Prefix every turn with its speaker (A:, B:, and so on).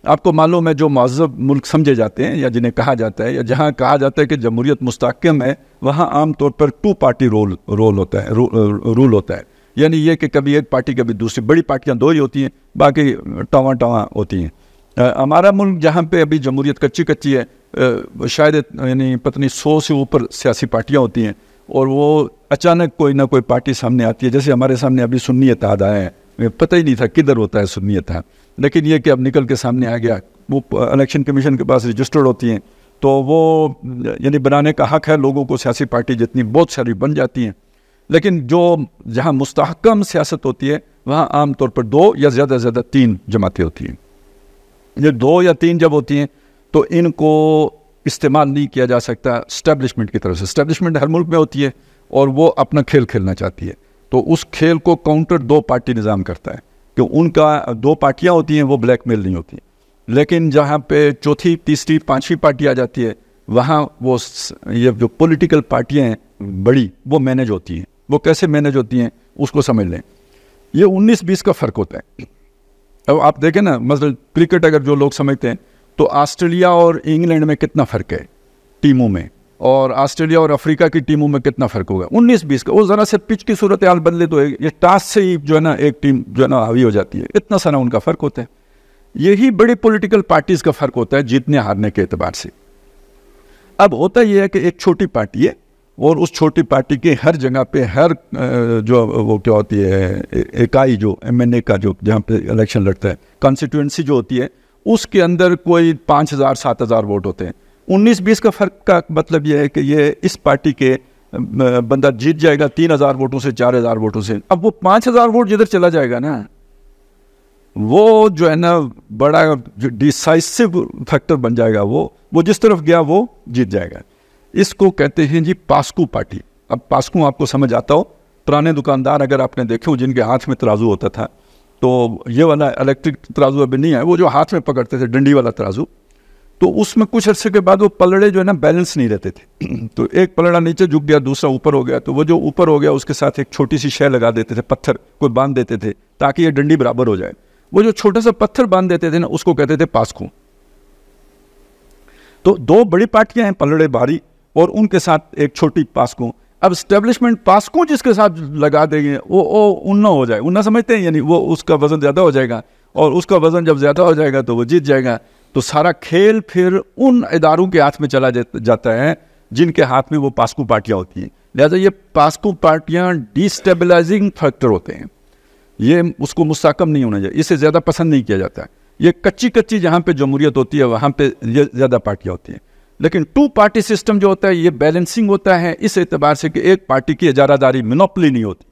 A: आपको मालूम है जो महज़ब मुल्क समझे जाते हैं या जिन्हें कहा जाता है या जहाँ कहा जाता है कि जमहूरियत मुस्तहकम है, वहाँ आम तौर पर 2 पार्टी रूल होता है। यानी ये कि कभी एक पार्टी कभी दूसरी, बड़ी पार्टियाँ 2 ही होती हैं, बाकी टवां होती हैं। हमारा मुल्क जहाँ पे अभी जमहूरियत कच्ची है, शायद यानी पता नहीं 100 से ऊपर सियासी पार्टियाँ होती हैं और वो अचानक कोई ना कोई पार्टी सामने आती है। जैसे हमारे सामने अभी सुन्नी इत्तेहाद आया है, पता ही नहीं था किधर होता है सुन्नी इत्तेहाद, लेकिन ये कि अब निकल के सामने आ गया। वो इलेक्शन कमीशन के पास रजिस्टर्ड होती हैं, तो वो यानी बनाने का हक़ है लोगों को, सियासी पार्टी जितनी बहुत सारी बन जाती हैं। लेकिन जो जहाँ मुस्तहकम सियासत होती है वहाँ आम तौर पर 2 या ज़्यादा से ज़्यादा 3 जमातें होती हैं। ये 2 या 3 जब होती हैं तो इनको इस्तेमाल नहीं किया जा सकता इस्टेब्लिशमेंट की तरफ से। इस्टेब्लिशमेंट हर मुल्क में होती है और वो अपना खेल खेलना चाहती है, तो उस खेल को काउंटर 2 पार्टी निज़ाम करता है कि उनका 2 पार्टियाँ होती हैं, वो ब्लैकमेल नहीं होती। लेकिन जहाँ पे चौथी, तीसरी, 5वीं पार्टी आ जाती है, वहाँ वो ये जो पॉलिटिकल पार्टियाँ हैं बड़ी, वो मैनेज होती हैं। वो कैसे मैनेज होती हैं उसको समझ लें। ये 19-20 का फ़र्क होता है। अब आप देखें ना, मतलब क्रिकेट अगर जो लोग समझते हैं तो ऑस्ट्रेलिया और इंग्लैंड में कितना फ़र्क है टीमों में, और ऑस्ट्रेलिया और अफ्रीका की टीमों में कितना फ़र्क होगा 19-20 का। वो ज़रा से पिच की सूरत हाल बदले तो ये टॉस से ही जो है ना एक टीम जो है ना हावी हो जाती है, इतना सारा उनका फ़र्क होता है। यही बड़ी पॉलिटिकल पार्टीज़ का फ़र्क होता है जीतने हारने के एतबार से। अब होता यह है कि एक छोटी पार्टी है और उस छोटी पार्टी के हर जगह पे हर जो वो क्या होती है इकाई, जो MNA का जो जहाँ पे इलेक्शन लड़ता है, कॉन्स्टिट्यूएंसी जो होती है, उसके अंदर कोई 5,000-7,000 वोट होते हैं। 19-20 का फ़र्क का मतलब यह है कि ये इस पार्टी के बंदा जीत जाएगा 3,000 वोटों से, 4,000 वोटों से। अब वो 5,000 वोट जिधर चला जाएगा ना, वो जो है ना बड़ा जो डिसाइसिव फैक्टर बन जाएगा, वो जिस तरफ गया वो जीत जाएगा। इसको कहते हैं जी पास्कू पार्टी। अब पास्कू आपको समझ आता हो, पुराने दुकानदार अगर आपने देखे हो जिनके हाथ में तराजू होता था, तो ये वाला इलेक्ट्रिक तराजू अभी नहीं है, वो जो हाथ में पकड़ते थे डंडी वाला तराजू, तो उसमें कुछ अर्से के बाद वो पलड़े जो है ना बैलेंस नहीं रहते थे। तो एक पलड़ा नीचे झुक गया, दूसरा ऊपर हो गया, तो वो जो ऊपर हो गया उसके साथ एक छोटी सी शय लगा देते थे, पत्थर कोई बांध देते थे ताकि ये डंडी बराबर हो जाए। वो जो छोटा सा पत्थर बांध देते थे ना, उसको कहते थे पास्कू। तो 2 बड़ी पार्टियां हैं, पलड़े भारी, और उनके साथ एक छोटी पास्कू। अब स्टैब्लिशमेंट पास्कू जिसके साथ लगा देंगे वो उन्ना हो जाए, उन्ना समझते हैं, यानी वो उसका वजन ज़्यादा हो जाएगा, और उसका वजन जब ज़्यादा हो जाएगा तो वो जीत जाएगा। तो सारा खेल फिर उन इदारों के हाथ में चला जाता है जिनके हाथ में वो पास्कू पार्टियाँ होती हैं। लिहाजा ये पास्कू पार्टियाँ डिस्टेबलाइजिंग फैक्टर होते हैं, ये उसको मुस्तहकम नहीं होना चाहिए, इसे ज़्यादा पसंद नहीं किया जाता। ये कच्ची जहाँ पे जमहूरियत होती है वहाँ पे ये ज़्यादा पार्टियाँ होती हैं। लेकिन 2 पार्टी सिस्टम जो होता है ये बैलेंसिंग होता है इस एतबार से कि एक पार्टी की इजारादारी, मोनोपोली नहीं होती।